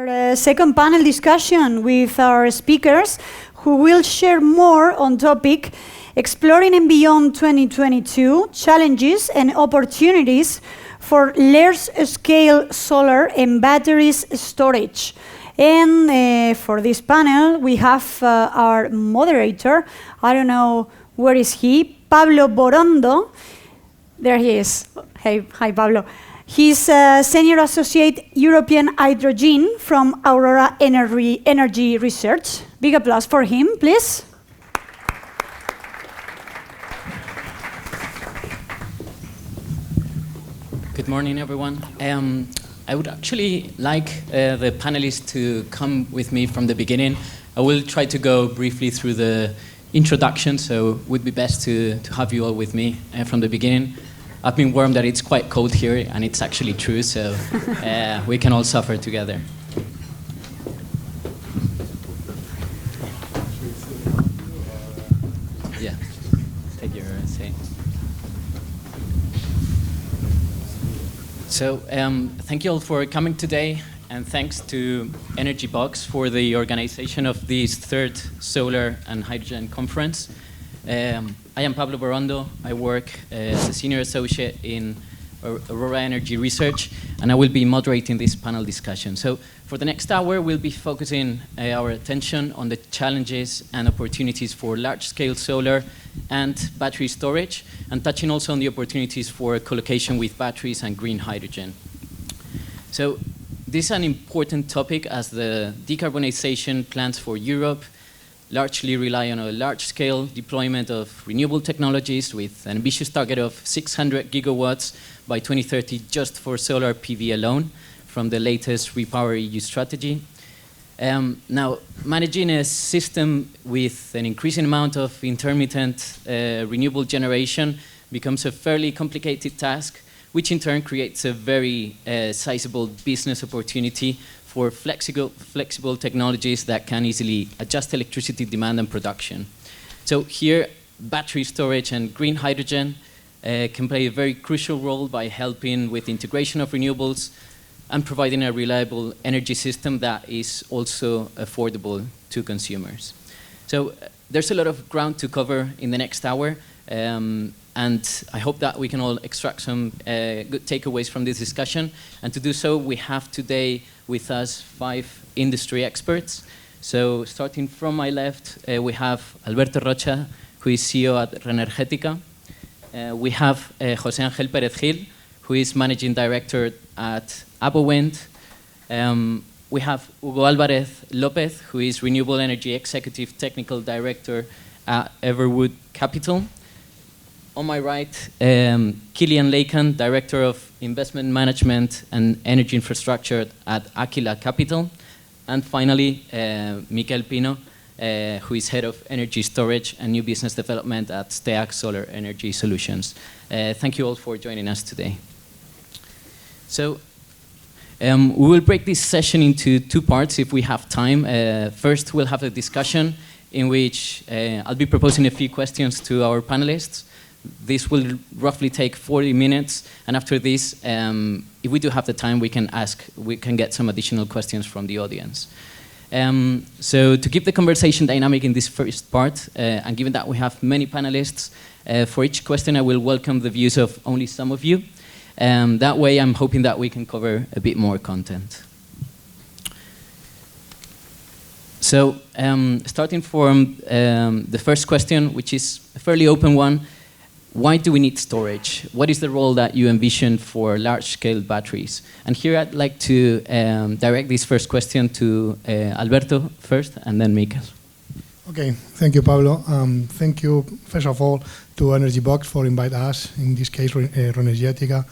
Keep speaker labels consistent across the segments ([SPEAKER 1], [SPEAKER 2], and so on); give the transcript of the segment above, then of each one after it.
[SPEAKER 1] our second panel discussion with our speakers who will share more on topic exploring and beyond 2022 challenges and opportunities for large-scale solar and batteries storage. And for this panel, we have our moderator. I don't know, where is he? Pablo Borondo. There he is. Hey, hi, Pablo. He's Senior Associate European Hydrogen from Aurora Energy Research. Big applause for him, please.
[SPEAKER 2] Good morning, everyone. I would actually like the panelists to come with me from the beginning. I will try to go briefly through the introduction, so it would be best to have you all with me from the beginning. I've been warned that it's quite cold here, and it's actually true, so we can all suffer together. Yeah, take your seat. So thank you all for coming today, and thanks to Energy Box for the organization of this third Solar and Hydrogen Conference. I am Pablo Borondo. I work as a Senior Associate in Aurora Energy Research, and I will be moderating this panel discussion. So for the next hour, we'll be focusing our attention on the challenges and opportunities for large-scale solar and battery storage, and touching also on the opportunities for collocation with batteries and green hydrogen. So this is an important topic as the decarbonization plans for Europe largely rely on a large-scale deployment of renewable technologies with an ambitious target of 600 gigawatts by 2030 just for solar PV alone from the latest REPowerEU strategy. Now, managing a system with an increasing amount of intermittent renewable generation becomes a fairly complicated task, which in turn creates a very sizable business opportunity for flexible technologies that can easily adjust electricity demand and production. So here, battery storage and green hydrogen can play a very crucial role by helping with integration of renewables and providing a reliable energy system that is also affordable to consumers. So there's a lot of ground to cover in the next hour, and I hope that we can all extract some good takeaways from this discussion. And to do so, we have today with us 5 industry experts. So starting from my left, we have Alberto Rocha, who is CEO at Renergetica. We have José Ángel Pérez Gil, who is Managing Director at ABO Wind. We have Hugo Alvarez López, who is Renewable Energy Executive Technical Director at Everwood Capital. On my right, Kilian Leykam, Director of Investment Management and Energy Infrastructure at Aquila Capital. And finally, Mikel Pino, who is Head of Energy Storage and New Business Development at STEAG Solar Energy Solutions. Thank you all for joining us today. So we will break this session into 2 parts if we have time. First, we'll have a discussion in which I'll be proposing a few questions to our panelists. This will roughly take 40 minutes, and after this, if we do have the time, we can get some additional questions from the audience. So to keep the conversation dynamic in this first part, and given that we have many panelists, for each question I will welcome the views of only some of you. That way I'm hoping that we can cover a bit more content. So starting from the first question, which is a fairly open one, why do we need storage? What is the role that you envision for large-scale batteries? And here I'd like to direct this first question to Alberto first, and then Mikel.
[SPEAKER 3] Okay, thank you, Pablo. Thank you, first of all, to Energy Box for inviting us, in this case, Renergetica,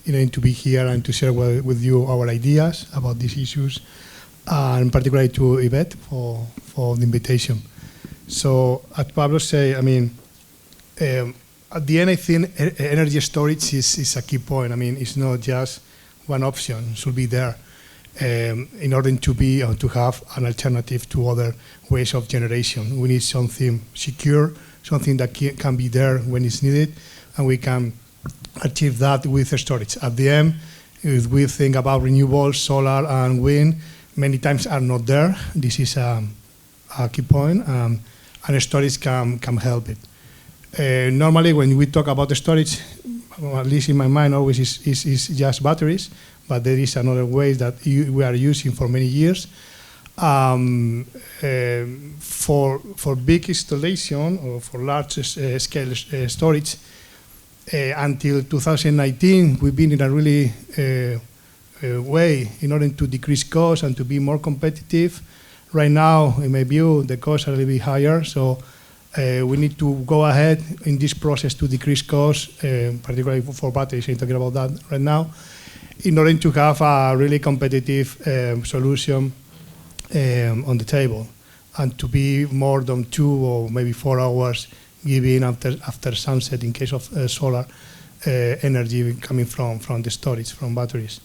[SPEAKER 3] to be here and to share with you our ideas about these issues, and particularly to Yvette for the invitation. So, as Pablo said, at the end, I think energy storage is a key point. It's not just one option. It should be there in order to have an alternative to other ways of generation. We need something secure, something that can be there when it's needed, and we can achieve that with storage. At the end, if we think about renewables, solar and wind, many times are not there. This is a key point, and storage can help it. Normally, when we talk about storage, at least in my mind, always is just batteries, but there is another way that we are using for many years. For big installation or for large scale storage, until 2019, we've been in a really way in order to decrease costs and to be more competitive. Right now, in my view, the costs are a little bit higher, so we need to go ahead in this process to decrease costs, particularly for batteries. I'm talking about that right now, in order to have a really competitive solution on the table, and to be more than 2 or maybe 4 hours giving after sunset in case of solar energy coming from the storage, from batteries.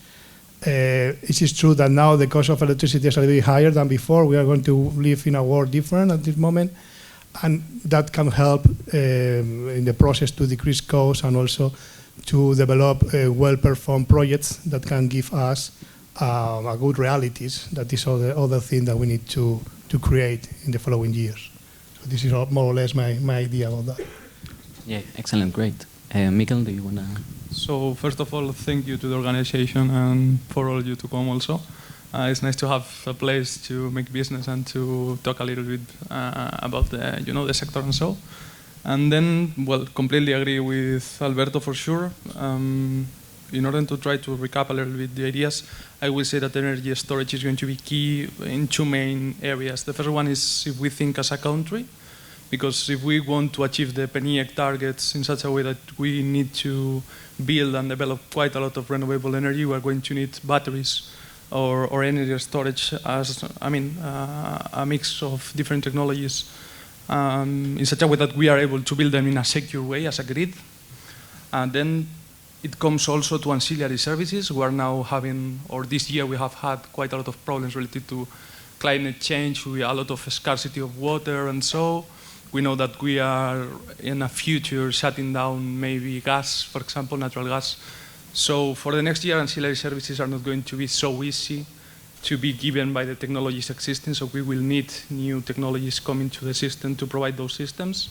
[SPEAKER 3] It is true that now the cost of electricity is a little bit higher than before. We are going to live in a world different at this moment, and that can help in the process to decrease costs and also to develop well-performed projects that can give us a good realities. That is the other thing that we need to create in the following years. So this is more or less my idea about that.
[SPEAKER 2] Yeah, excellent, great. Mikel, do you want to?
[SPEAKER 4] So first of all, thank you to the organization and for all you to come also. It's nice to have a place to make business and to talk a little bit about the, the sector and so. And then, well, completely agree with Alberto for sure. In order to try to recap a little bit the ideas, I will say that energy storage is going to be key in 2 main areas. The first one is if we think as a country, because if we want to achieve the PNIEC targets in such a way that we need to build and develop quite a lot of renewable energy, we are going to need batteries or energy storage as, a mix of different technologies in such a way that we are able to build them in a secure way as a grid. And then it comes also to ancillary services. We are now having, or this year we have had quite a lot of problems related to climate change, with a lot of scarcity of water and so. We know that we are in a future shutting down maybe gas, for example, natural gas. So for the next year, ancillary services are not going to be so easy to be given by the technologies existing, so we will need new technologies coming to the system to provide those systems.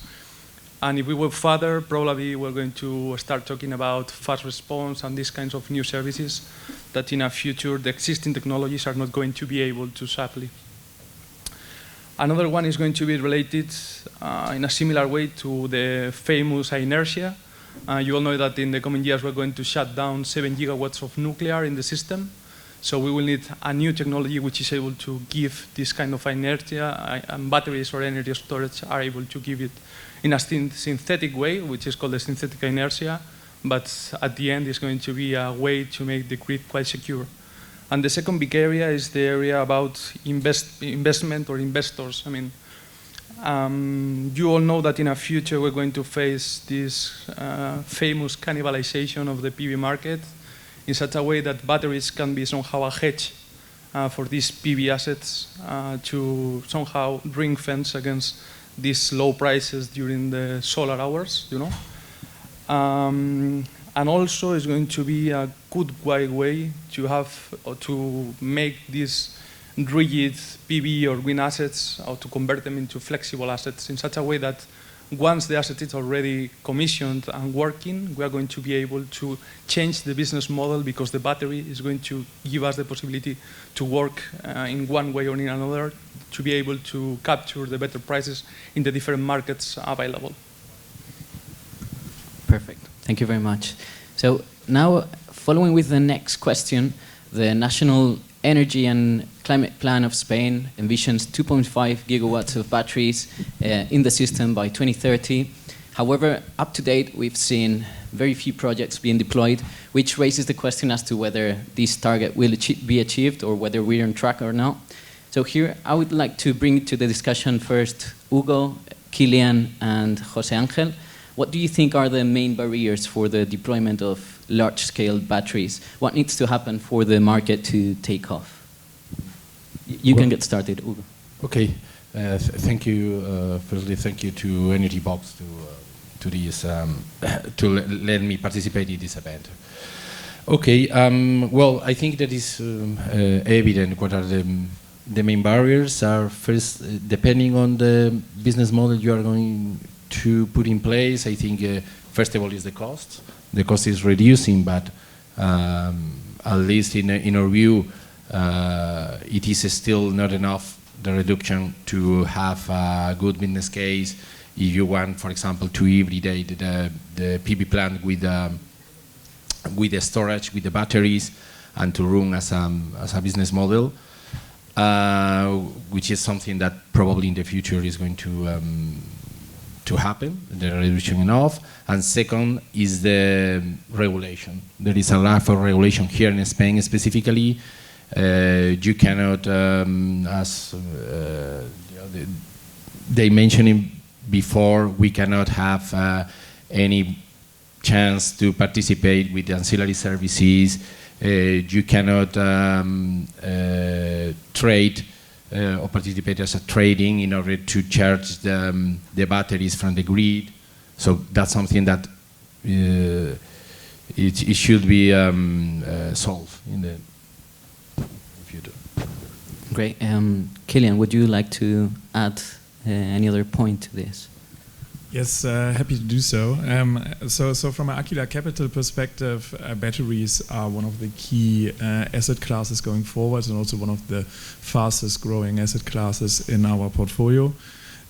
[SPEAKER 4] And if we go further, probably we're going to start talking about fast response and these kinds of new services that in a future the existing technologies are not going to be able to supply. Another one is going to be related in a similar way to the famous inertia. You all know that in the coming years we're going to shut down 7 gigawatts of nuclear in the system. So we will need a new technology which is able to give this kind of inertia, and batteries or energy storage are able to give it in a synthetic way, which is called the synthetic inertia, but at the end it's going to be a way to make the grid quite secure. And the second big area is the area about investment or investors. You all know that in a future we're going to face this famous cannibalization of the PV market in such a way that batteries can be somehow a hedge for these PV assets to somehow ring fence against these low prices during the solar hours, And also it's going to be a good way to have or to make these rigid PV or wind assets or to convert them into flexible assets in such a way that once the asset is already commissioned and working, we are going to be able to change the business model because the battery is going to give us the possibility to work in one way or in another to be able to capture the better prices in the different markets available.
[SPEAKER 2] Perfect. Thank you very much. So now, following with the next question, the National Energy and Climate Plan of Spain envisions 2.5 gigawatts of batteries in the system by 2030. However, up to date, we've seen very few projects being deployed, which raises the question as to whether this target will be achieved or whether we're on track or not. So here, I would like to bring to the discussion first Hugo, Kilian, and José Ángel. What do you think are the main barriers for the deployment of large-scale batteries? What needs to happen for the market to take off? You can get started, Hugo.
[SPEAKER 5] Okay. Thank you. Firstly, thank you to Energy Box to let me participate in this event. Okay, well, I think that is evident what are the main barriers. Are first, depending on the business model you are going to put in place, I think first of all is the cost. The cost is reducing, but at least in our view, it is still not enough, the reduction, to have a good business case if you want, for example, to everyday the PV plant with the storage, with the batteries, and to run as a business model, which is something that probably in the future is going to happen, the reduction enough. And second is the regulation. There is a lot of regulation here in Spain specifically. You cannot, as they mentioned before, we cannot have any chance to participate with the ancillary services. You cannot trade or participate as a trading in order to charge the batteries from the grid. So that's something that it should be solved in the future.
[SPEAKER 2] Great. Kilian, would you like to add any other point to this?
[SPEAKER 6] Yes, happy to do so. So from an Aquila Capital perspective, batteries are one of the key asset classes going forward, and also one of the fastest growing asset classes in our portfolio.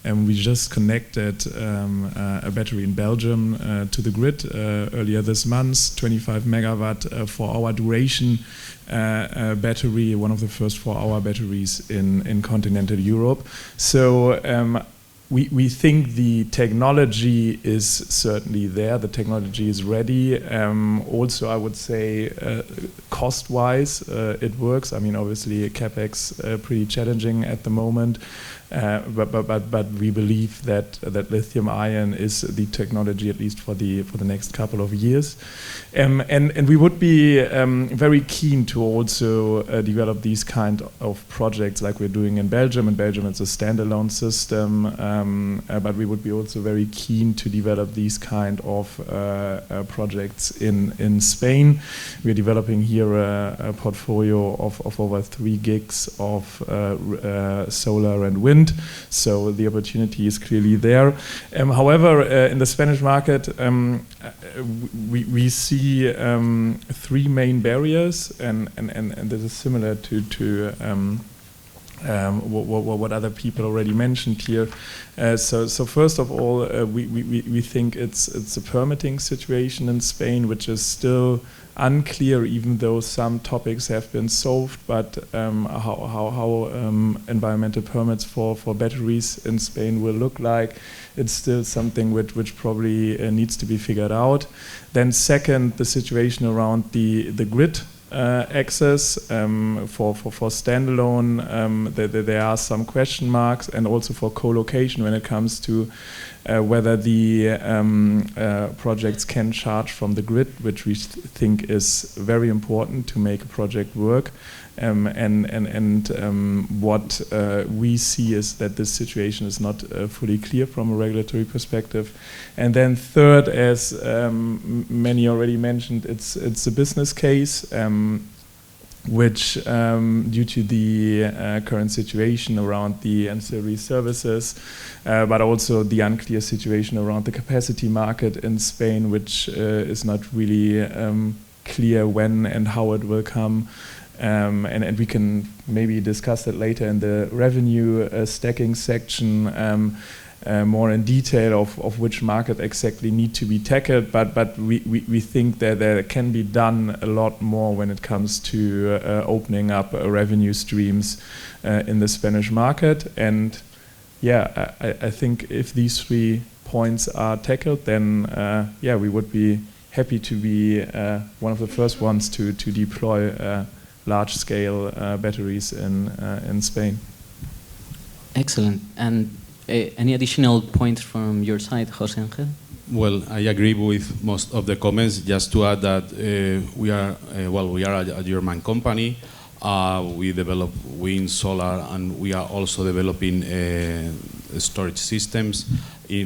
[SPEAKER 6] And we just connected a battery in Belgium to the grid earlier this month, 25 megawatt 4-hour duration battery, one of the first 4-hour batteries in continental Europe. So we think the technology is certainly there, the technology is ready. Also, I would say cost-wise, it works. I mean, obviously, CapEx pretty challenging at the moment. But we believe that lithium-ion is the technology, at least for the next couple of years, and we would be very keen to also develop these kind of projects like we're doing in Belgium. In Belgium, it's a standalone system, but we would be also very keen to develop these kind of projects in Spain. We're developing here a portfolio of over 3 gigs of solar and wind. So the opportunity is clearly there. However, in the Spanish market, we see 3 main barriers, and this is similar to what other people already mentioned here. So first of all, we think it's a permitting situation in Spain, which is still unclear, even though some topics have been solved. But how environmental permits for batteries in Spain will look like, it's still something which probably needs to be figured out. Then second, the situation around the grid access for standalone, there are some question marks, and also for co-location when it comes to whether the projects can charge from the grid, which we think is very important to make a project work. And what we see is that this situation is not fully clear from a regulatory perspective. And then third, as many already mentioned, it's a business case, which due to the current situation around the ancillary services, but also the unclear situation around the capacity market in Spain, which is not really clear when and how it will come. And we can maybe discuss that later in the revenue stacking section more in detail of which market exactly need to be tackled. But we think that there can be done a lot more when it comes to opening up revenue streams in the Spanish market. And yeah, I think if these 3 points are tackled, then yeah, we would be happy to be one of the first ones to deploy large-scale batteries in Spain.
[SPEAKER 2] Excellent. And any additional points from your side, José Ángel?
[SPEAKER 5] Well, I agree with most of the comments. Just to add that we are a German company. We develop wind, solar, and we are also developing storage systems.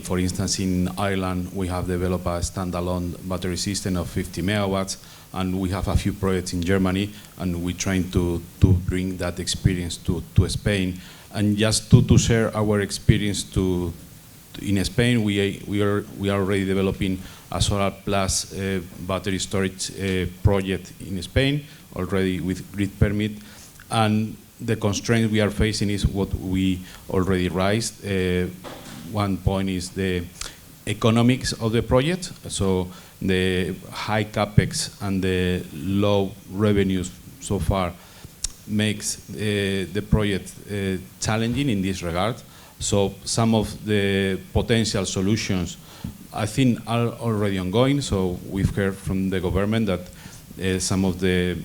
[SPEAKER 5] For instance, in Ireland, we have developed a standalone battery system of 50 megawatts.
[SPEAKER 7] and we have a few projects in Germany, and we're trying to bring that experience to Spain. And just to share our experience in Spain, we are already developing a Solar+ battery storage project in Spain, already with grid permit. And the constraint we are facing is what we already raised. One point is the economics of the project. So the high capex and the low revenues so far makes the project challenging in this regard. So some of the potential solutions, I think, are already ongoing. So we've heard from the government that some of the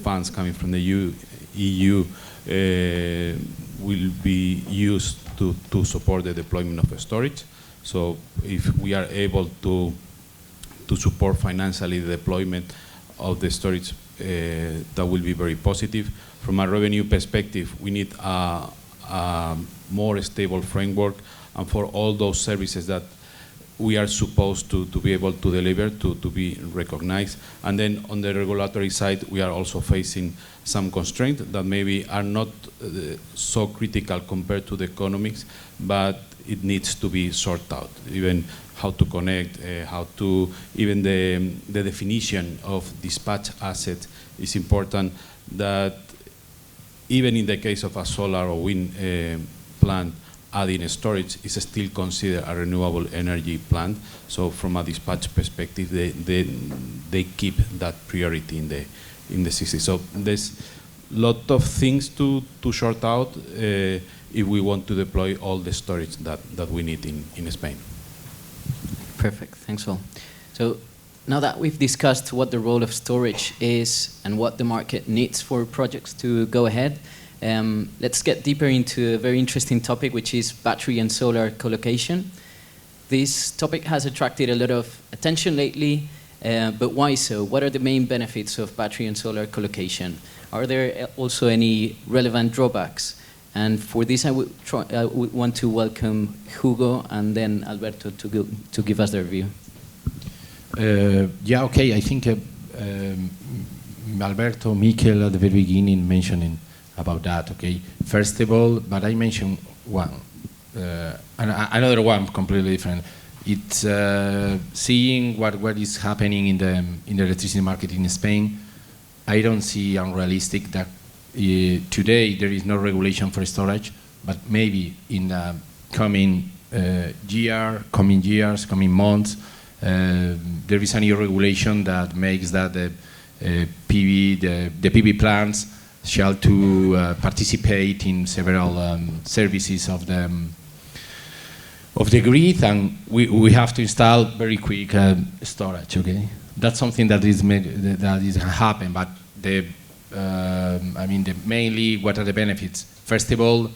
[SPEAKER 7] funds coming from the EU will be used to support the deployment of storage. So if we are able to support financially the deployment of the storage, that will be very positive. From a revenue perspective, we need a more stable framework, and for all those services that we are supposed to be able to deliver, to be recognized. And then on the regulatory side, we are also facing some constraints that maybe are not so critical compared to the economics, but it needs to be sorted out. Even how to connect, even the definition of dispatch asset is important, that even in the case of a solar or wind plant, adding storage is still considered a renewable energy plant. So from a dispatch perspective, they keep that priority in the system. So there's a lot of things to sort out if we want to deploy all the storage that we need in Spain.
[SPEAKER 2] Perfect, thanks all. So now that we've discussed what the role of storage is and what the market needs for projects to go ahead, let's get deeper into a very interesting topic, which is battery and solar collocation. This topic has attracted a lot of attention lately, but why so? What are the main benefits of battery and solar collocation? Are there also any relevant drawbacks? And for this, I would want to welcome Hugo and then Alberto to give us their view.
[SPEAKER 5] Yeah, okay, I think Alberto, Mikel at the very beginning mentioning about that, okay. First of all, but I mentioned one, and another one completely different. It's seeing what is happening in the electricity market in Spain. I don't see unrealistic that today there is no regulation for storage, but maybe in the coming years, coming months, there is a new regulation that makes that the PV plants shall to participate in several services of the grid, and we have to install very quick storage. Okay, that's something that is happen. But I mean, mainly what are the benefits? First of all,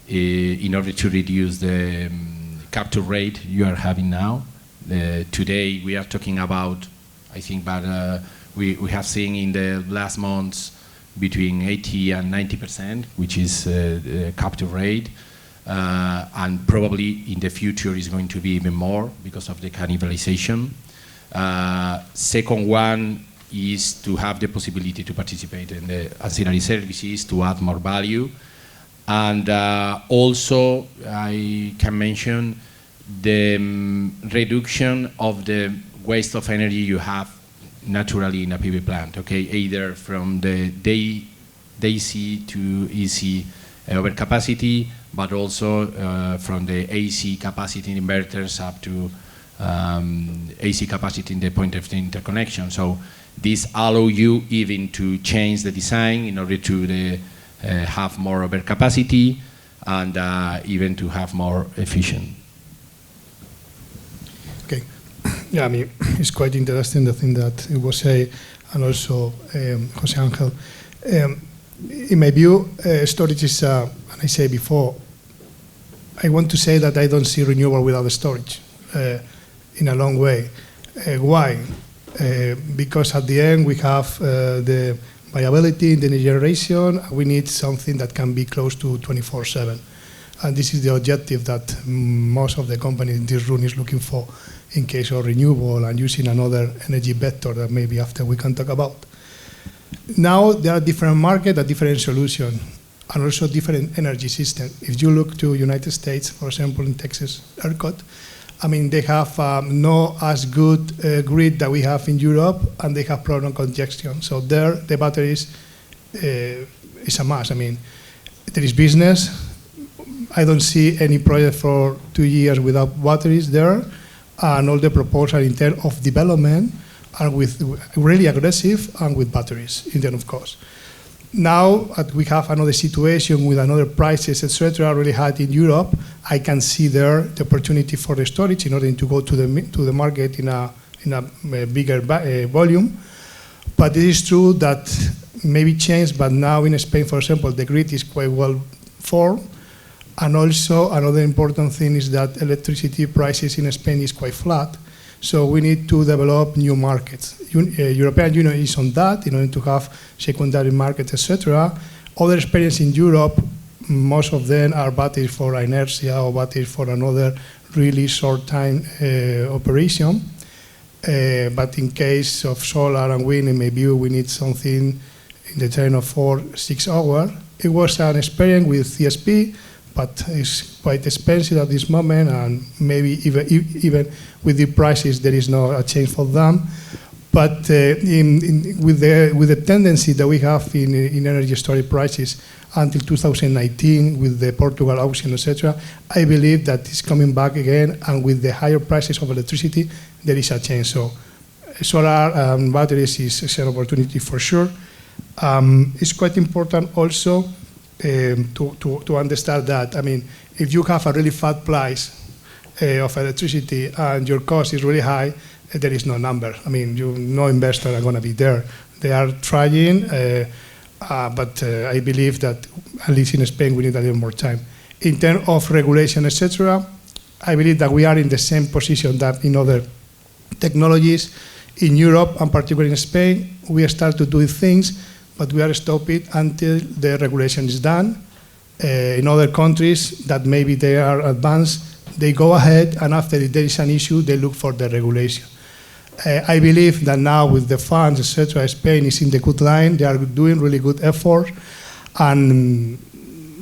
[SPEAKER 5] in order to reduce the capture rate you are having now. Today we are talking about, I think, but we have seen in the last months between 80 and 90%, which is the capture rate, and probably in the future is going to be even more because of the cannibalization. Second one is to have the possibility to participate in the ancillary services to add more value. And also I can mention the reduction of the waste of energy you have naturally in a PV plant, okay, either from the DC to EC overcapacity, but also from the AC capacity inverters up to AC capacity in the point of the interconnection. So this allows you even to change the design in order to have more overcapacity and even to have more efficient.
[SPEAKER 3] Okay. Yeah, I mean, it's quite interesting the thing that it was said, and also Jose Angel. In my view, storage is, and I said before, I want to say that I don't see renewable without storage in a long way. Why? Because at the end we have the viability in the generation. We need something that can be close to 24/7. And this is the objective that most of the companies in this room is looking for. in case of renewable and using another energy vector that maybe after we can talk about. Now there are different markets, a different solution, and also different energy system. If you look to United States, for example, in Texas, ERCOT, I mean, they have no as good grid that we have in Europe, and they have problem congestion. So there, the batteries is a must. I mean, there is business. I don't see any project for 2 years without batteries there, and all the proposals in terms of development are with really aggressive and with batteries in terms of cost. Now we have another situation with another prices, etc., really high in Europe. I can see there the opportunity for the storage in order to go to the market in a bigger volume. But it is true that maybe changed, but now in Spain, for example, the grid is quite well formed. And also another important thing is that electricity prices in Spain is quite flat. So we need to develop new markets. European Union is on that in order to have secondary markets, etc. Other experience in Europe, most of them are batteries for inertia or batteries for another really short time operation. But in case of solar and wind, maybe we need something in the term of 4-6 hours. It was an experience with CSP, but it's quite expensive at this moment, and maybe even with the prices, there is no change for them. But with the tendency that we have in energy storage prices until 2019, with the Portugal auction, etc., I believe that it's coming back again, and with the higher prices of electricity, there is a change. So solar batteries is an opportunity for sure. It's quite important also to understand that. I mean, if you have a really fat price of electricity and your cost is really high, there is no number. I mean, no investor are going to be there. They are trying, but I believe that at least in Spain we need a little more time. In terms of regulation, etc., I believe that we are in the same position that in other technologies in Europe, and particularly in Spain. We start to do things, but we are stopping until the regulation is done. In other countries that maybe they are advanced, they go ahead, and after there is an issue, they look for the regulation. I believe that now with the funds, etc., Spain is in the good line. They are doing really good effort, and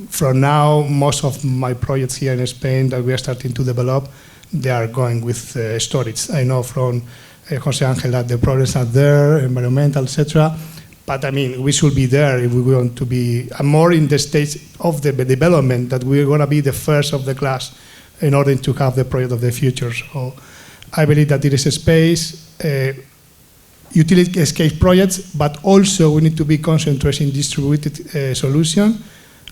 [SPEAKER 3] from now, most of my projects here in Spain that we are starting to develop, they are going with storage. I know from Jose Angel that the problems are there, environmental, etc. But I mean, we should be there if we want to be more in the stage of the development, that we're going to be the first of the class in order to have the project of the future. So I believe that there is a space, utility scale projects, but also we need to be concentrated in distributed solution.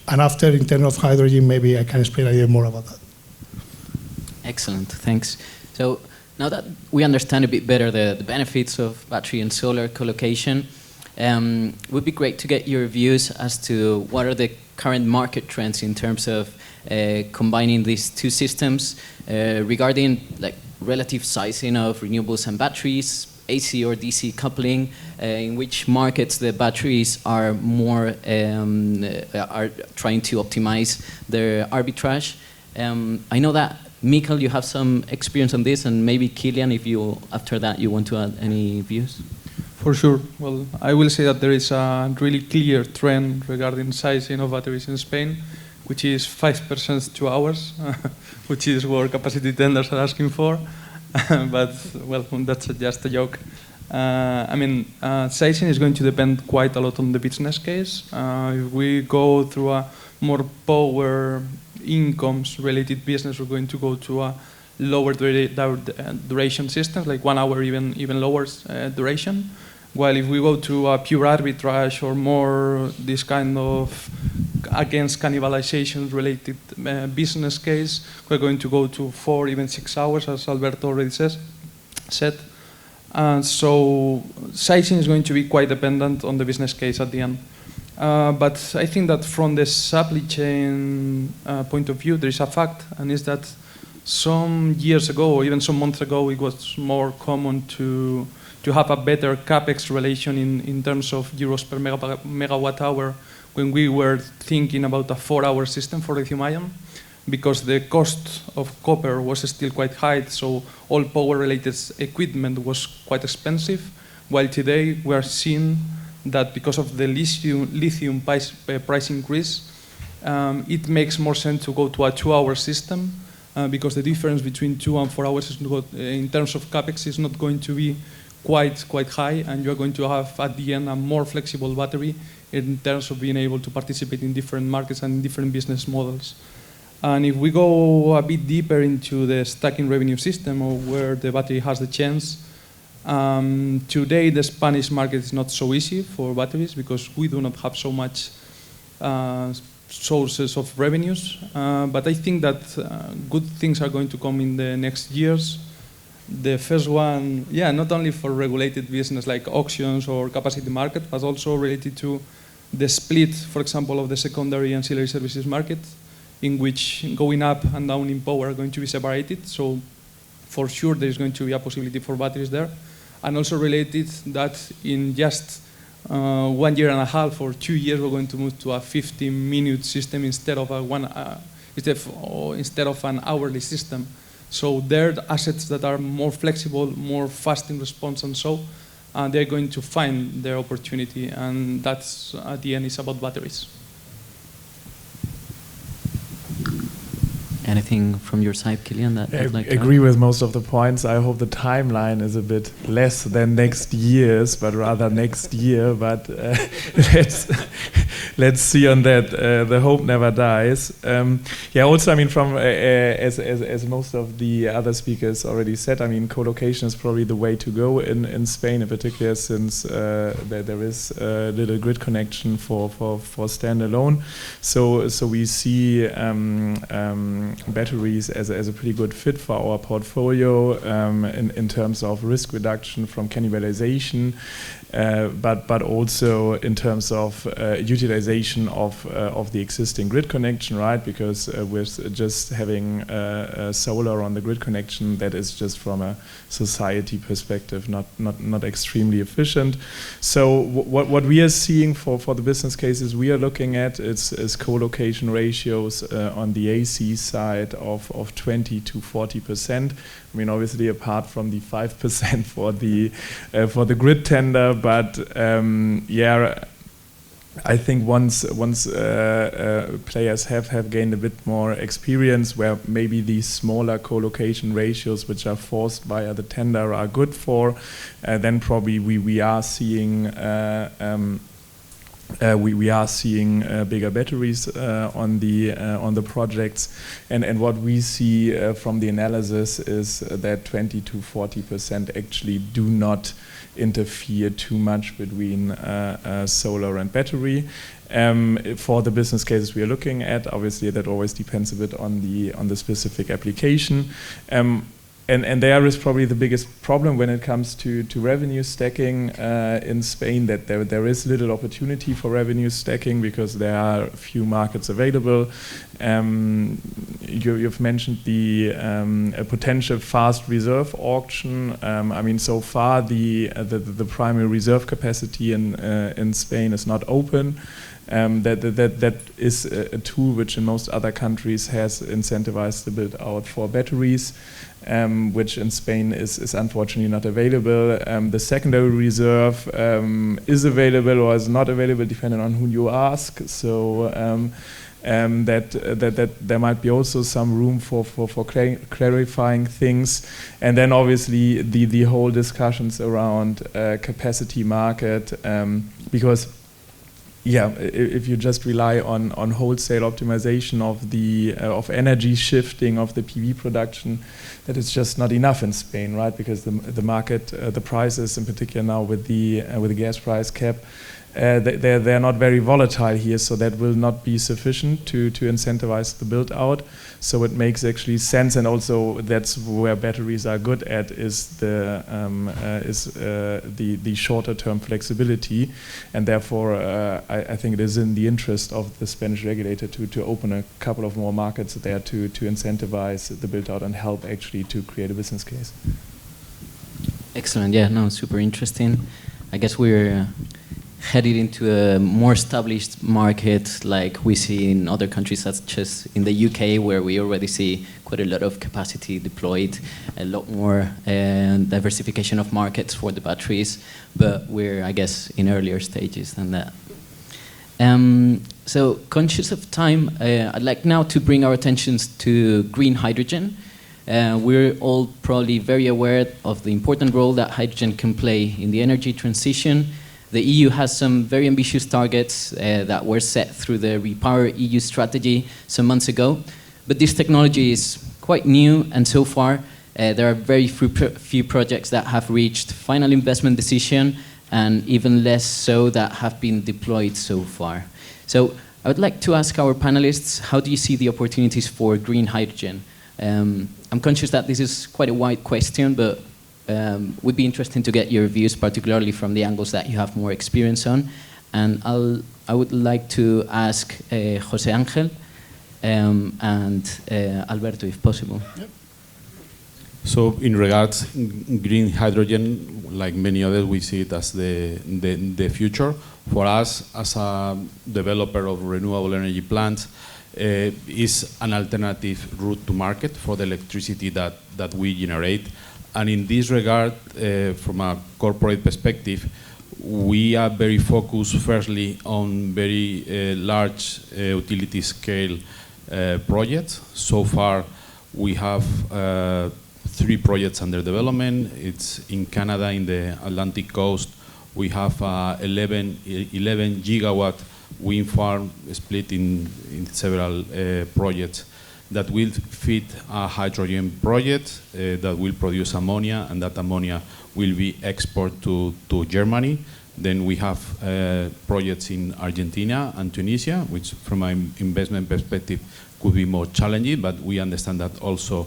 [SPEAKER 3] And after, in terms of hydrogen, maybe I can explain a little more about that.
[SPEAKER 2] Excellent, thanks. So now that we understand a bit better the benefits of battery and solar collocation, it would be great to get your views as to what are the current market trends in terms of combining these two systems regarding like relative sizing of renewables and batteries, AC or DC coupling, in which markets the batteries are more are trying to optimize their arbitrage. I know that Mikel, you have some experience on this, and maybe Kilian, if you after that you want to add any views.
[SPEAKER 4] For sure. Well, I will say that there is a really clear trend regarding sizing of batteries in Spain, which is 5% 2 hours, which is what capacity tenders are asking for. But, well, that's just a joke. I mean, sizing is going to depend quite a lot on the business case. If we go through a more power incomes related business, we're going to go to a lower duration systems, like 1 hour, even lower duration. While if we go to a pure arbitrage or more this kind of against cannibalization related business case, we're going to go to 4, even 6 hours, as Alberto already said. So sizing is going to be quite dependent on the business case at the end. But I think that from the supply chain point of view, there is a fact, and is that some years ago, or even some months ago, it was more common to have a better capex relation in terms of euros per megawatt hour when we were thinking about a 4-hour system for lithium-ion. because the cost of copper was still quite high, so all power-related equipment was quite expensive, while today we are seeing that because of the lithium price increase, it makes more sense to go to a 2-hour system, because the difference between 2 and 4 hours is in terms of capex is not going to be quite high, and you're going to have at the end a more flexible battery in terms of being able to participate in different markets and in different business models. And if we go a bit deeper into the stacking revenue system, or where the battery has the chance, today the Spanish market is not so easy for batteries because we do not have so much sources of revenues, but I think that good things are going to come in the next years. The first one, not only for regulated business like auctions or capacity market, but also related to the split, for example, of the secondary and ancillary services market, in which going up and down in power are going to be separated. So for sure there is going to be a possibility for batteries there. And also related that in just 1 year and a half or 2 years, we're going to move to a 15-minute system instead of an hourly system. So there are assets that are more flexible, more fast in response, and so they're going to find their opportunity, and that's at the end is about batteries.
[SPEAKER 2] Anything from your side, Kilian? That
[SPEAKER 6] I
[SPEAKER 2] I'd like to
[SPEAKER 6] agree with most of the points. I hope the timeline is a bit less than next year's, but rather next year. But let's see on that. The hope never dies. Also, I mean, from as most of the other speakers already said, I mean, co-location is probably the way to go in Spain, in particular, since there is little grid connection for standalone. So we see batteries as a pretty good fit for our portfolio in terms of risk reduction from cannibalization, but also in terms of utilization of the existing grid connection, right? Because with just having solar on the grid connection, that is just from a society perspective not extremely efficient. So what we are seeing for the business cases we are looking at is co-location ratios on the AC side of 20 to 40%. I mean, obviously, apart from the 5% for the grid tender, but I think once players have gained a bit more experience, where maybe these smaller co-location ratios, which are forced via the tender, are good for, then probably we are seeing. We are seeing bigger batteries on the projects, and what we see from the analysis is that 20 to 40% actually do not interfere too much between solar and battery. For the business cases we are looking at, obviously that always depends a bit on the specific application. And there is probably the biggest problem when it comes to revenue stacking in Spain, that there is little opportunity for revenue stacking because there are few markets available. You've mentioned the potential fast reserve auction. I mean, so far the primary reserve capacity in Spain is not open. That is a tool which in most other countries has incentivized the build out for batteries, which in Spain is unfortunately not available. The secondary reserve is available or is not available depending on who you ask. So that there might be also some room for clarifying things, and then obviously the whole discussions around capacity market, because if you just rely on wholesale optimization of energy shifting of the PV production, that is just not enough in Spain, right? Because the market, the prices in particular now with the gas price cap, they're not very volatile here, so that will not be sufficient to incentivize the build out. So it makes actually sense, and also that's where batteries are good at, is the shorter term flexibility, and therefore I think it is in the interest of the Spanish regulator to open a couple of more markets there to incentivize the build out and help actually to create a business case.
[SPEAKER 2] Excellent. Yeah, no, super interesting. I guess we're headed into a more established market like we see in other countries such as in the UK, where we already see quite a lot of capacity deployed, a lot more diversification of markets for the batteries, but we're, I guess, in earlier stages than that. So, conscious of time, I'd like now to bring our attentions to green hydrogen. We're all probably very aware of the important role that hydrogen can play in the energy transition. The EU has some very ambitious targets that were set through the Repower EU strategy some months ago, but this technology is quite new, and so far there are very few projects that have reached final investment decision, and even less so that have been deployed so far. So I would like to ask our panelists, how do you see the opportunities for green hydrogen? I'm conscious that this is quite a wide question, but would be interesting to get your views, particularly from the angles that you have more experience on. And I would like to ask José Ángel and Alberto, if possible.
[SPEAKER 7] Yep. So in regards green hydrogen, like many others, we see it as the future. For us, as a developer of renewable energy plants, is an alternative route to market for the electricity that we generate. And in this regard, from a corporate perspective, we are very focused firstly on very large utility scale projects. So far, we have 3 projects under development. It's in Canada, in the Atlantic coast. We have 11 gigawatt wind farm split in several projects that will fit a hydrogen project that will produce ammonia, and that ammonia will be exported to Germany. Then we have projects in Argentina and Tunisia, which from an investment perspective could be more challenging, but we understand that also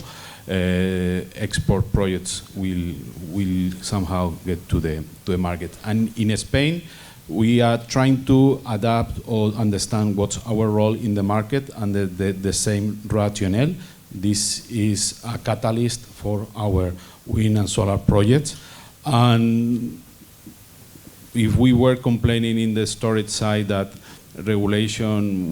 [SPEAKER 7] export projects will somehow get to the market. And in Spain, we are trying to adapt or understand what's our role in the market under the same rationale. This is a catalyst for our wind and solar projects. And if we were complaining in the storage side that regulation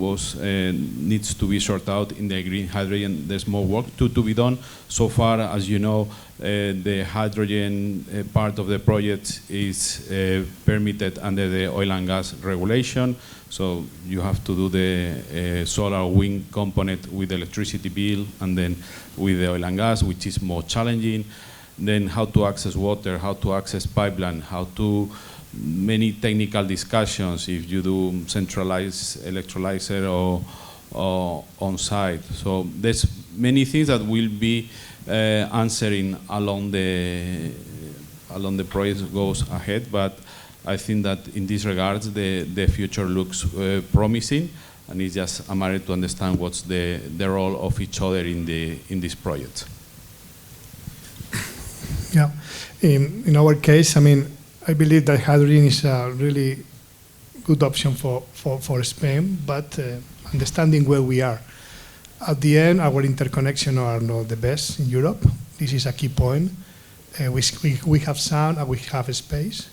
[SPEAKER 7] needs to be sorted out in the green hydrogen, there's more work to be done. So far, as you know, the hydrogen part of the project is permitted under the oil and gas regulation. So you have to do the solar wind component with the electricity bill, and then with the oil and gas, which is more challenging. Then how to access water, how to access pipeline, how to many technical discussions if you do centralized electrolyzer or on site. So there's many things that will be answering along the project goes ahead, but I think that in this regards the future looks promising, and it's just a matter to understand what's the role of each other in this project.
[SPEAKER 3] Yeah, in our case, I mean, I believe that hydrogen is a really good option for Spain, but understanding where we are. At the end, our interconnections are not the best in Europe. This is a key point. We have sun and we have space.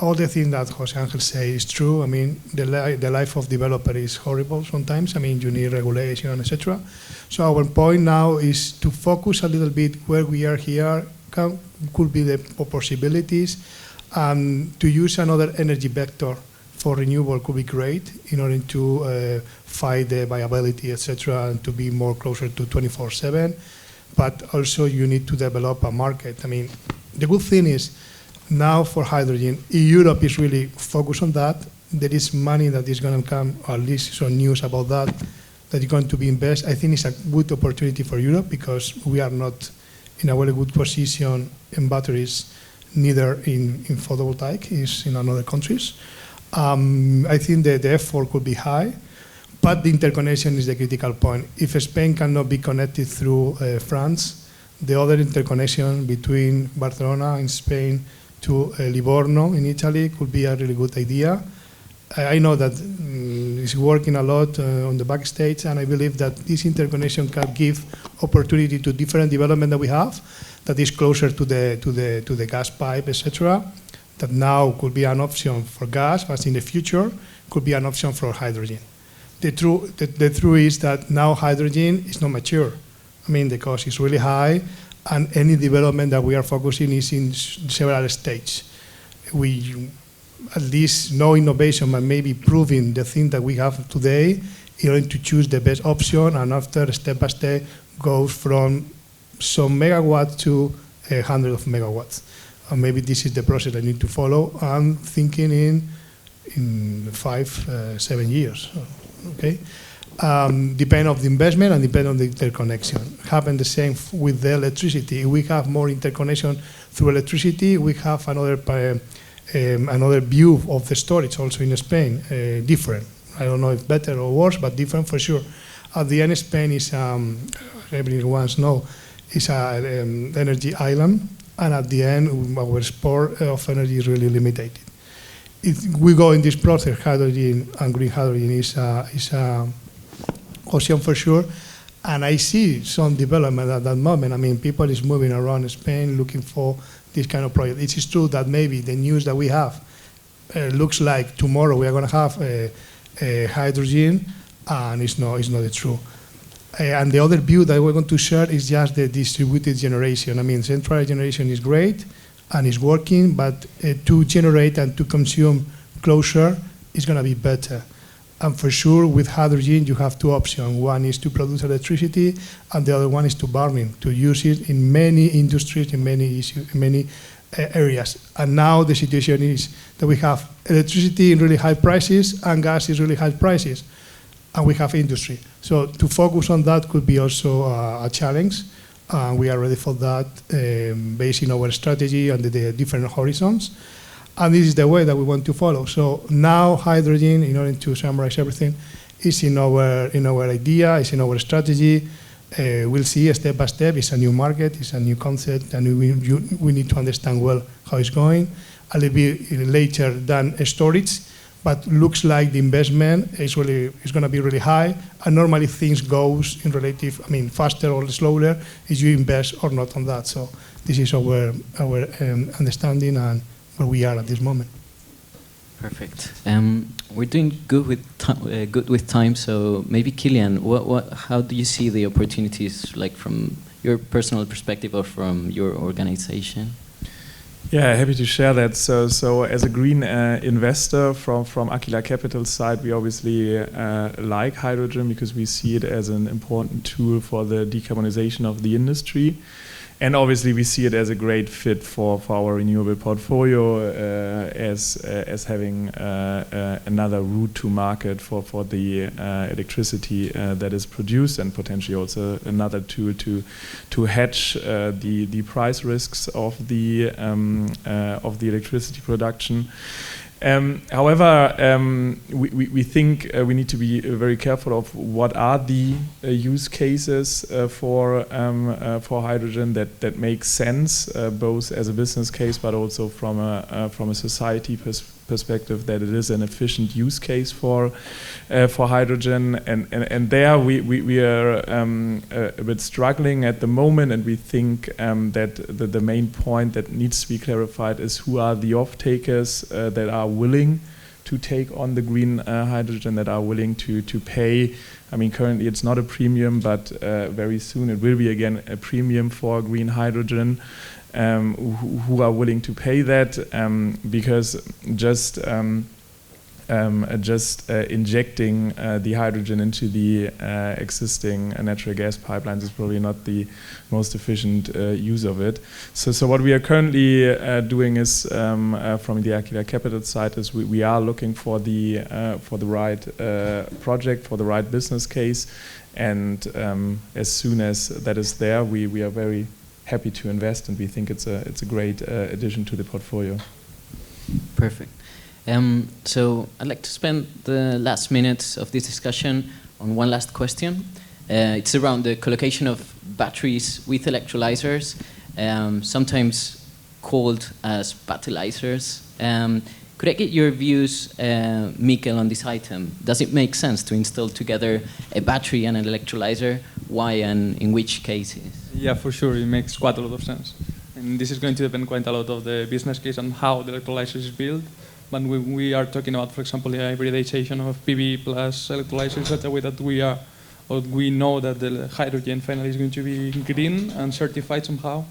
[SPEAKER 3] All the things that José Ángel says is true. I mean, the life of developer is horrible sometimes. I mean, you need regulation, etc. So our point now is to focus a little bit where we are here, could be the possibilities. To use another energy vector for renewable could be great in order to fight the viability, etc., and to be more closer to 24/7. But also you need to develop a market. I mean, the good thing is now for hydrogen, Europe is really focused on that. There is money that is going to come, or at least some news about that is going to be invested. I think it's a good opportunity for Europe because we are not in a very good position in batteries, neither in photovoltaic, is in other countries. I think that the effort could be high, but the interconnection is the critical point. If Spain cannot be connected through France, the other interconnection between Barcelona in Spain to Livorno in Italy could be a really good idea. I know that it's working a lot on the backstage, and I believe that this interconnection can give opportunity to different development that we have that is closer to the gas pipe, etc., that now could be an option for gas, but in the future could be an option for hydrogen. The truth is that now hydrogen is not mature. I mean, the cost is really high, and any development that we are focusing is in several stages. We, at least no innovation, but maybe proving the thing that we have today in order to choose the best option, and after step by step goes from some megawatts to hundreds of megawatts. And maybe this is the process I need to follow. I'm thinking in 5-7 years. Okay, depend on the investment and depend on the interconnection. Happen the same with the electricity. If we have more interconnection through electricity, we have another view of the storage also in Spain, different. I don't know if better or worse, but different for sure. At the end, Spain is, everyone knows, is an energy island, and at the end, our export of energy is really limited. If we go in this process, hydrogen and green hydrogen is a option for sure, and I see some development at that moment. I mean, people is moving around Spain looking for this kind of project. It is true that maybe the news that we have looks like tomorrow we are going to have hydrogen, and it's not the truth. And the other view that we're going to share is just the distributed generation. I mean, central generation is great and is working, but to generate and to consume closer is going to be better. And for sure, with hydrogen, you have two options. One is to produce electricity, and the other one is to burn, to use it in many industries, in many areas. And now the situation is that we have electricity in really high prices and gas is really high prices, and we have industry. So to focus on that could be also a challenge. We are ready for that, based on our strategy and the different horizons. And this is the way that we want to follow. So now hydrogen, in order to summarize everything, is in our idea, is in our strategy. We'll see step by step. It's a new market, it's a new concept, and we need to understand well how it's going. A little bit later than storage, but looks like the investment is going to be really high. And normally things goes in relative, I mean, faster or slower if you invest or not on that. So this is our understanding and where we are at this moment.
[SPEAKER 2] Perfect. We're doing good with time. So maybe Kilian, how do you see the opportunities, like from your personal perspective or from your organization?
[SPEAKER 6] Yeah, happy to share that. So as a green investor from Aquila Capital side, we obviously like hydrogen because we see it as an important tool for the decarbonization of the industry. And obviously we see it as a great fit for our renewable portfolio as having another route to market for the electricity that is produced, and potentially also another tool to hedge the price risks of the electricity production. However, we think we need to be very careful of what are the use cases for hydrogen that make sense, both as a business case but also from a society perspective, that it is an efficient use case for hydrogen, and there we are a bit struggling at the moment, and we think that the main point that needs to be clarified is who are the off-takers that are willing to take on the green hydrogen, that are willing to pay. I mean, currently it's not a premium, but very soon it will be again a premium for green hydrogen. Who are willing to pay that, because just injecting the hydrogen into the existing natural gas pipelines is probably not the most efficient use of it. So what we are currently doing is, from the Aquila Capital side, is we are looking for the right project, for the right business case, and as soon as that is there, we are very happy to invest, and we think it's a great addition to the portfolio.
[SPEAKER 2] Perfect. So I'd like to spend the last minutes of this discussion on one last question. It's around the collocation of batteries with electrolyzers, sometimes called as battelizers. Could I get your views, Mikel, on this item? Does it make sense to install together a battery and an electrolyzer? Why and in which cases?
[SPEAKER 4] Yeah, for sure, it makes quite a lot of sense. And this is going to depend quite a lot of the business case and how the electrolyzer is built. But we are talking about, for example, the hybridization of PV plus electrolyzer in such a way that we know that the hydrogen finally is going to be green and certified somehow.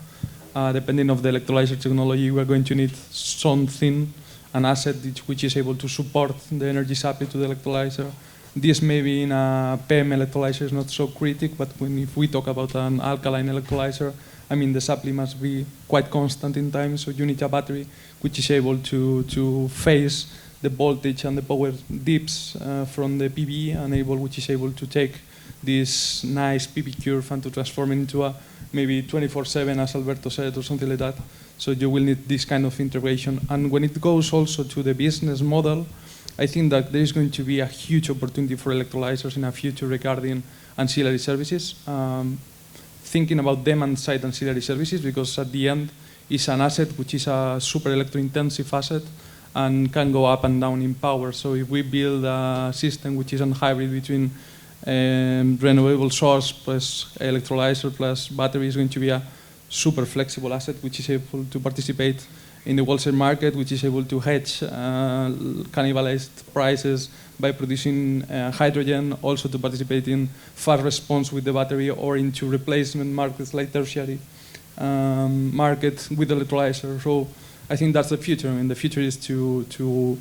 [SPEAKER 4] Depending on the electrolyzer technology, we are going to need something, an asset which is able to support the energy supply to the electrolyzer. This maybe in a PEM electrolyzer is not so critical, but if we talk about an alkaline electrolyzer, I mean the supply must be quite constant in time, so you need a battery which is able to face the voltage and the power dips from the PV, and which is able to take this nice PV curve and to transform it into a maybe 24/7, as Alberto said, or something like that. So you will need this kind of integration. And when it goes also to the business model, I think that there is going to be a huge opportunity for electrolyzers in the future regarding ancillary services. Thinking about demand-side ancillary services, because at the end it's an asset which is a super electro-intensive asset and can go up and down in power. So if we build a system which is a hybrid between renewable source plus electrolyzer plus battery, is going to be a super flexible asset which is able to participate in the wholesale market, which is able to hedge cannibalized prices by producing hydrogen, also to participate in fast response with the battery or into replacement markets like tertiary market with electrolyzer. So I think that's the future. I mean, the future is to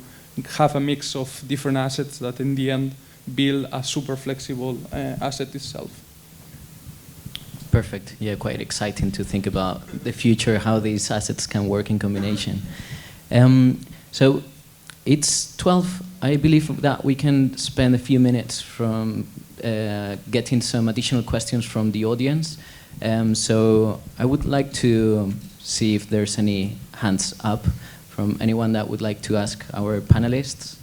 [SPEAKER 4] have a mix of different assets that in the end build a super flexible asset itself.
[SPEAKER 2] Perfect. Yeah, quite exciting to think about the future, how these assets can work in combination. So it's 12. I believe that we can spend a few minutes from getting some additional questions from the audience. So I would like to see if there's any hands up from anyone that would like to ask our panelists.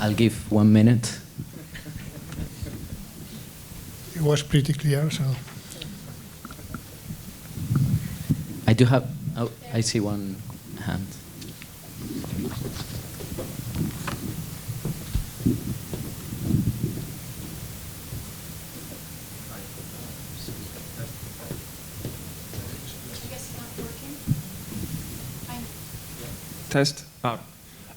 [SPEAKER 2] I'll give 1 minute.
[SPEAKER 3] It was pretty clear, so.
[SPEAKER 2] I do have, oh, I see one hand.
[SPEAKER 8] Test.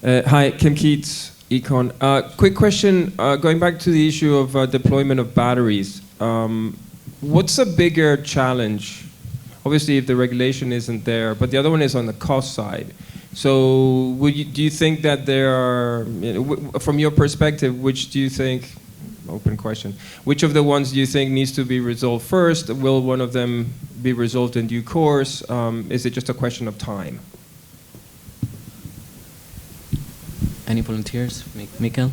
[SPEAKER 8] Hi, Kim Keats, Econ. Quick question, going back to the issue of deployment of batteries. What's a bigger challenge? Obviously, if the regulation isn't there, but the other one is on the cost side. So do you think that there are, from your perspective, which do you think, open question, which of the ones do you think needs to be resolved first? Will one of them be resolved in due course? Is it just a question of time?
[SPEAKER 2] Any volunteers? Mikel?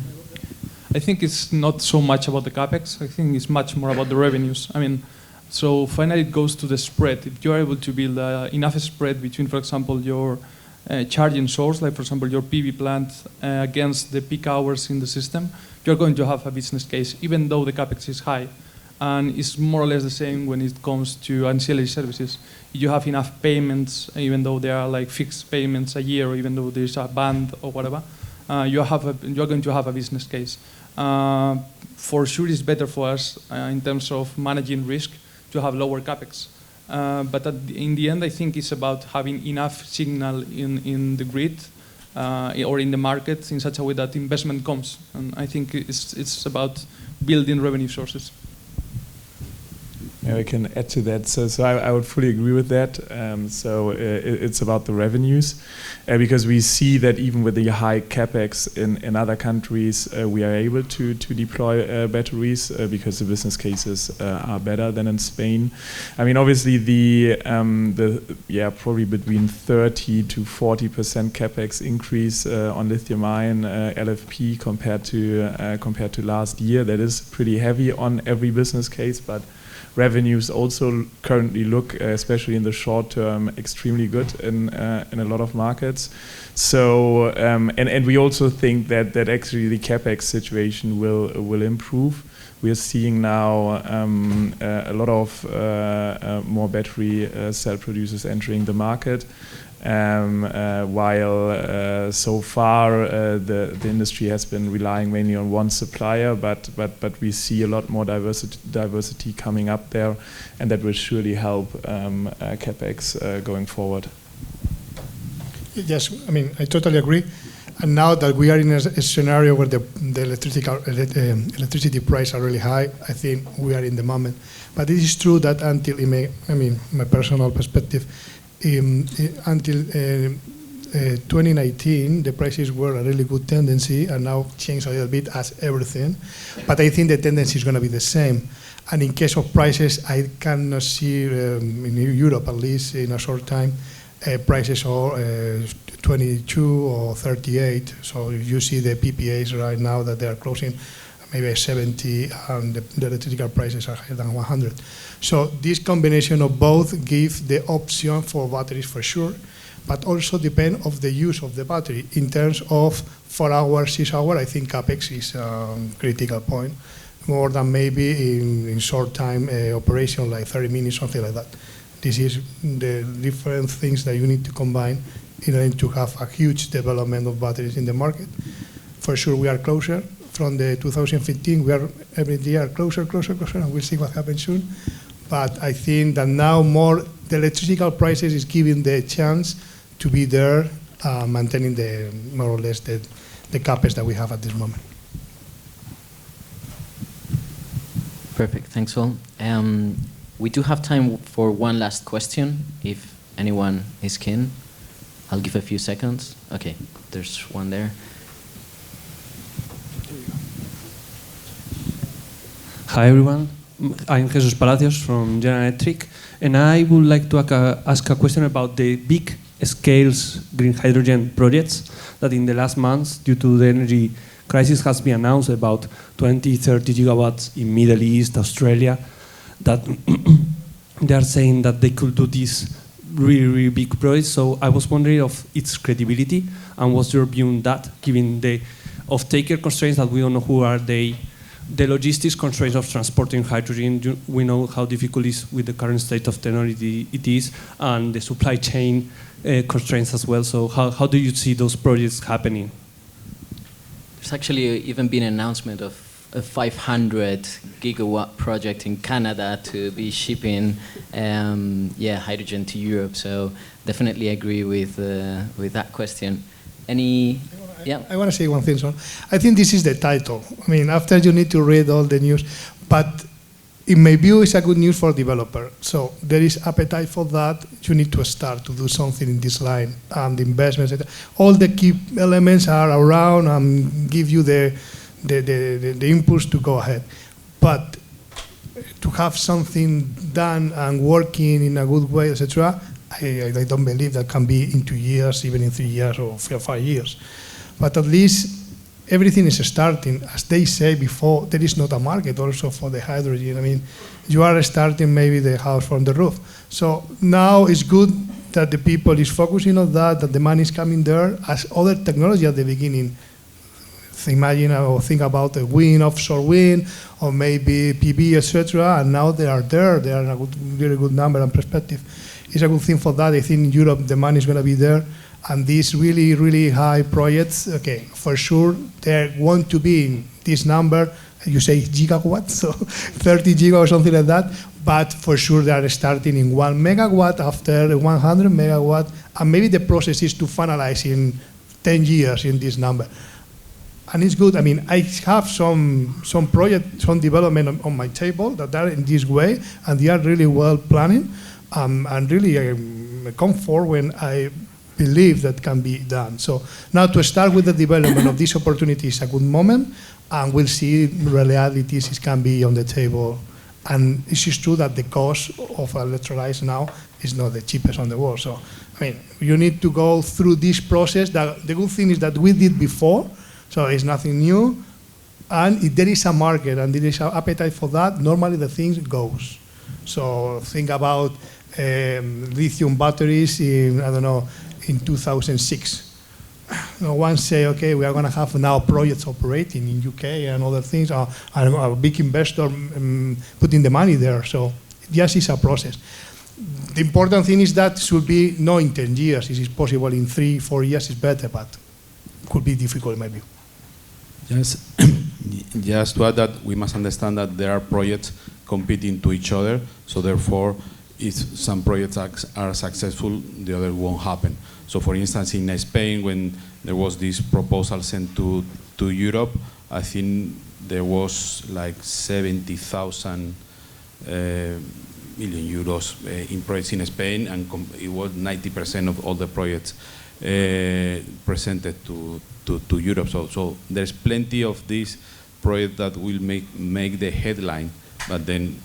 [SPEAKER 4] I think it's not so much about the capex. I think it's much more about the revenues. I mean, so finally it goes to the spread. If you are able to build enough spread between, for example, your charging source, like for example your PV plant, against the peak hours in the system, you're going to have a business case, even though the capex is high. And it's more or less the same when it comes to ancillary services. You have enough payments, even though they are like fixed payments a year, or even though there's a band or whatever. You're going to have a business case. For sure, it's better for us in terms of managing risk to have lower capex. But in the end, I think it's about having enough signal in the grid or in the market in such a way that investment comes. And I think it's about building revenue sources.
[SPEAKER 6] Yeah, I can add to that. So I would fully agree with that. It's about the revenues, because we see that even with the high capex in other countries, we are able to deploy batteries because the business cases are better than in Spain. I mean, obviously probably between 30 to 40% capex increase on lithium-ion LFP compared to last year. That is pretty heavy on every business case, but revenues also currently look, especially in the short term, extremely good in a lot of markets. So and we also think that actually the capex situation will improve. We are seeing now a lot of more battery cell producers entering the market. while so far the industry has been relying mainly on one supplier, but we see a lot more diversity coming up there, and that will surely help CapEx going forward.
[SPEAKER 3] Yes, I mean, I totally agree. And now that we are in a scenario where the electricity prices are really high, I think we are in the moment. But it is true that until, my personal perspective, until 2019, the prices were a really good tendency, and now changed a little bit as everything. But I think the tendency is going to be the same. And in case of prices, I cannot see, in Europe at least, in a short time, prices are 22 or 38. So if you see the PPAs right now that they are closing maybe 70, and the electrical prices are higher than 100. So this combination of both give the option for batteries for sure, but also depend of the use of the battery. In terms of 4 hours, 6 hours, I think CapEx is a critical point, more than maybe in short time operation, like 30 minutes, something like that. This is the different things that you need to combine in order to have a huge development of batteries in the market. For sure, we are closer. From the 2015, we are every year closer, and we'll see what happens soon. But I think that now more the electrical prices is giving the chance to be there, maintaining the more or less the CapEx that we have at this moment.
[SPEAKER 2] Perfect, thanks all. We do have time for one last question, if anyone is keen. I'll give a few seconds. Okay, there's one there.
[SPEAKER 9] Hi everyone, I'm Jesus Palacios from General Electric, and I would like to ask a question about the big scales green hydrogen projects that in the last months, due to the energy crisis, has been announced about 20-30 gigawatts in Middle East, Australia, that they are saying that they could do these really big projects. So I was wondering of its credibility, and what's your view on that, given the off-taker constraints that we don't know who are they, the logistics constraints of transporting hydrogen. We know how difficult it is with the current state of technology it is, and the supply chain constraints as well. So how do you see those projects happening?
[SPEAKER 2] There's actually even been an announcement of a 500 gigawatt project in Canada to be shipping hydrogen to Europe. So definitely agree with that question. I
[SPEAKER 3] want to say one thing, so I think this is the title. I mean, after you need to read all the news, but in my view, it's a good news for developer. So there is appetite for that. You need to start to do something in this line, and the investments, all the key elements are around and give you the impulse to go ahead. But to have something done and working in a good way, etc., I don't believe that can be in 2 years, even in 3 years or 5 years. But at least everything is starting. As they say before, there is not a market also for the hydrogen. I mean, you are starting maybe the house from the roof. So now it's good that the people is focusing on that the money is coming there as other technology at the beginning. Imagine or think about the wind, offshore wind, or maybe PV, etc. And now they are there. They are in a really good number and perspective. It's a good thing for that. I think in Europe the money is going to be there. And these really high projects, okay, for sure, they want to be in this number, you say gigawatts, so 30 giga or something like that, but for sure they are starting in 1 megawatt after 100 megawatt, and maybe the process is to finalize in 10 years in this number. And it's good. I mean, I have some project, some development on my table that are in this way, and they are really well planning, and really comfort when I believe that can be done. So now to start with the development of this opportunity is a good moment, and we'll see realities can be on the table. And it is true that the cost of electrolyzer now is not the cheapest on the world. So, I mean, you need to go through this process. The good thing is that we did before, so it's nothing new. And if there is a market and there is an appetite for that, normally the thing goes. So think about lithium batteries in, I don't know, in 2006. No one say, okay, we are going to have now projects operating in UK and other things, a big investor putting the money there. So yes, it's a process. the important thing is that should be not in 10 years. If it's possible in 3-4 years, it's better, but could be difficult maybe.
[SPEAKER 7] Just to add that we must understand that there are projects competing to each other, so therefore if some projects are successful, the other won't happen. So for instance, in Spain, when there was this proposal sent to Europe, I think there was like 70,000 million euros in projects in Spain, and it was 90% of all the projects presented to Europe. So there's plenty of these projects that will make the headline, but then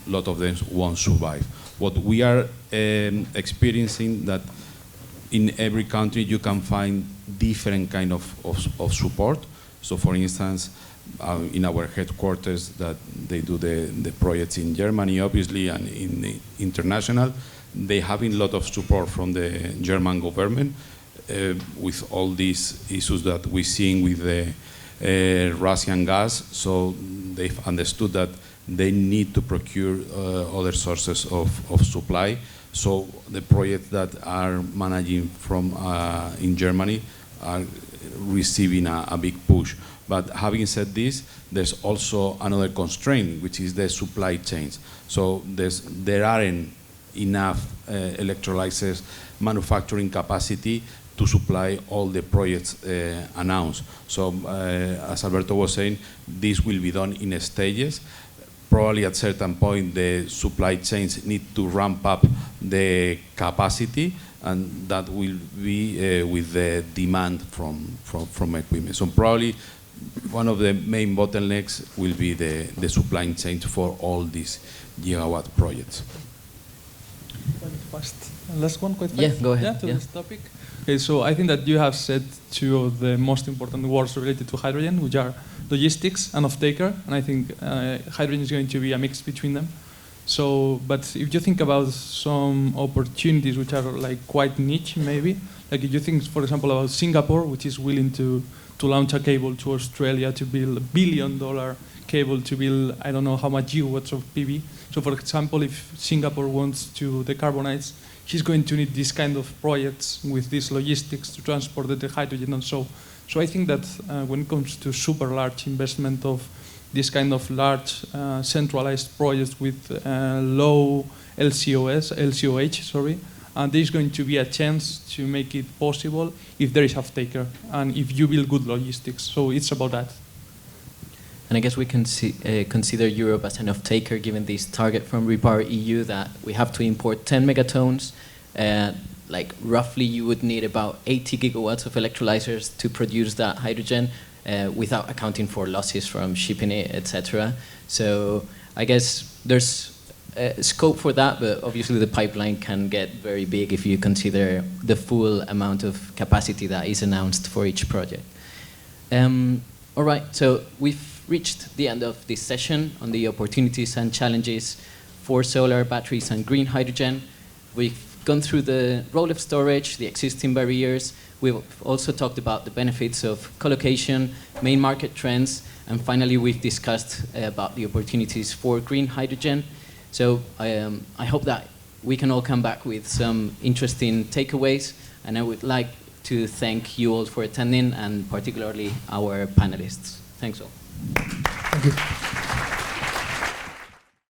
[SPEAKER 7] a lot of them won't survive. What we are experiencing that in every country you can find different kind of support. So for instance, in our headquarters that they do the projects in Germany, obviously, and in the international, they have a lot of support from the German government with all these issues that we're seeing with the Russian gas. So they've understood that they need to procure other sources of supply. So the projects that are managing from in Germany are receiving a big push. But having said this, there's also another constraint, which is the supply chains. So there aren't enough electrolyzers manufacturing capacity to supply all the projects announced. So as Alberto was saying, this will be done in stages. Probably at a certain point, the supply chains need to ramp up the capacity, and that will be with the demand from equipment. So probably one of the main bottlenecks will be the supply chain for all these gigawatt projects.
[SPEAKER 4] Last one, quite fast.
[SPEAKER 2] Yeah, go ahead.
[SPEAKER 4] To this topic. Okay, so I think that you have said two of the most important words related to hydrogen, which are logistics and off-taker, and I think hydrogen is going to be a mix between them. So, but if you think about some opportunities which are like quite niche, maybe, like if you think, for example, about Singapore, which is willing to launch a cable to Australia to build $1 billion cable to build, I don't know how much gigawatts of PV. So, for example, if Singapore wants to decarbonize, she's going to need this kind of projects with these logistics to transport the hydrogen and so. So I think that when it comes to super large investment of this kind of large centralized projects with low LCOH, there's going to be a chance to make it possible if there is off-taker and if you build good logistics. So it's about that.
[SPEAKER 2] And I guess we can consider Europe as an off-taker, given this target from REPowerEU that we have to import 10 megatons. Like roughly, you would need about 80 gigawatts of electrolyzers to produce that hydrogen, without accounting for losses from shipping it, etc. So I guess there's scope for that, but obviously the pipeline can get very big if you consider the full amount of capacity that is announced for each project. All right, so we've reached the end of this session on the opportunities and challenges for solar, batteries, and green hydrogen. We've gone through the role of storage, the existing barriers. We've also talked about the benefits of collocation, main market trends, and finally we've discussed about the opportunities for green hydrogen. So I hope that we can all come back with some interesting takeaways, and I would like to thank you all for attending, and particularly our panelists. Thanks all.
[SPEAKER 3] Thank you.